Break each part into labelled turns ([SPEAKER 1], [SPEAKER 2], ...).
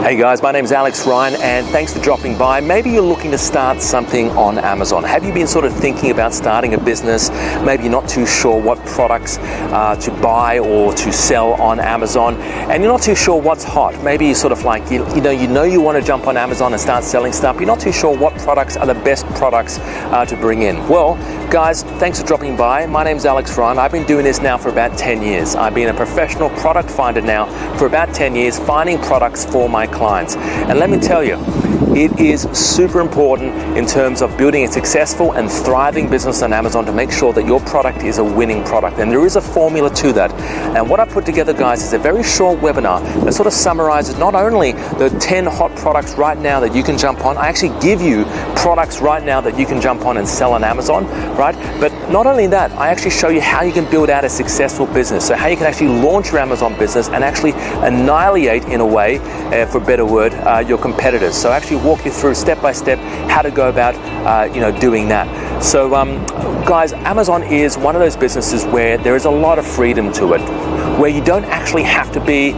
[SPEAKER 1] Hey guys, my name is Alex Ryan and thanks for dropping by. Maybe you're looking to start something on Amazon. Have you been sort of thinking about starting a business? Maybe you're not too sure what products to buy or to sell on Amazon, and you're not too sure what's hot. Maybe you're sort of like, you know you want to jump on Amazon and start selling stuff. You're not too sure what products are the best products to bring in. Well, guys, thanks for dropping by. My name is Alex Ryan. I've been doing this now for about 10 years. I've been a professional product finder now for about 10 years, finding products for my clients. And let me tell you, it is super important in terms of building a successful and thriving business on Amazon to make sure that your product is a winning product. And there is a formula to that. And what I put together, guys, is a very short webinar that sort of summarizes not only the 10 hot products right now that you can jump on. I actually give you products right now that you can jump on and sell on Amazon, right? But not only that, I actually show you how you can build out a successful business. So how you can actually launch your Amazon business and actually annihilate, in a way, for a better word, your competitors. So actually walk you through step by step how to go about doing that. So guys, Amazon is one of those businesses where there is a lot of freedom to it, where you don't actually have to be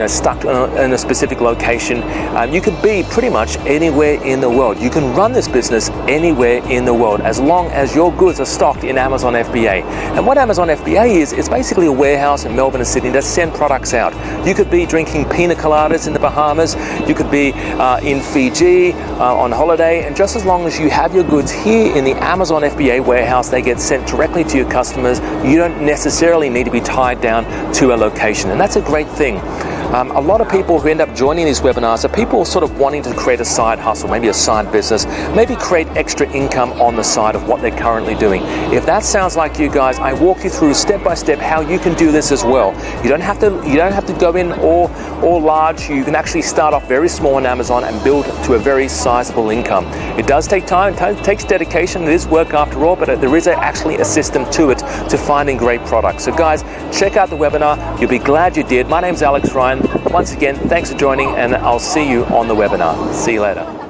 [SPEAKER 1] stuck in a specific location. You could be pretty much anywhere in the world. You can run this business anywhere in the world as long as your goods are stocked in Amazon FBA. And what Amazon FBA is, it's basically a warehouse in Melbourne and Sydney that send products out. You could be drinking pina coladas in the Bahamas, you could be in Fiji on holiday, and just as long as you have your goods here in the Amazon FBA warehouse, they get sent directly to your customers. You don't necessarily need to be tied down to a location, and that's a great thing. A lot of people who end up joining these webinars are people sort of wanting to create a side hustle, maybe a side business, maybe create extra income on the side of what they're currently doing. If that sounds like you guys, I walk you through step by step how you can do this as well. You don't have to go in all large. You can actually start off very small on Amazon and build to a very sizable income. It does take time, it takes dedication, it is work after all, but there is actually a system to it to finding great products. So guys, check out the webinar. You'll be glad you did. My name's Alex Ryan. Once again, thanks for joining, and I'll see you on the webinar. See you later.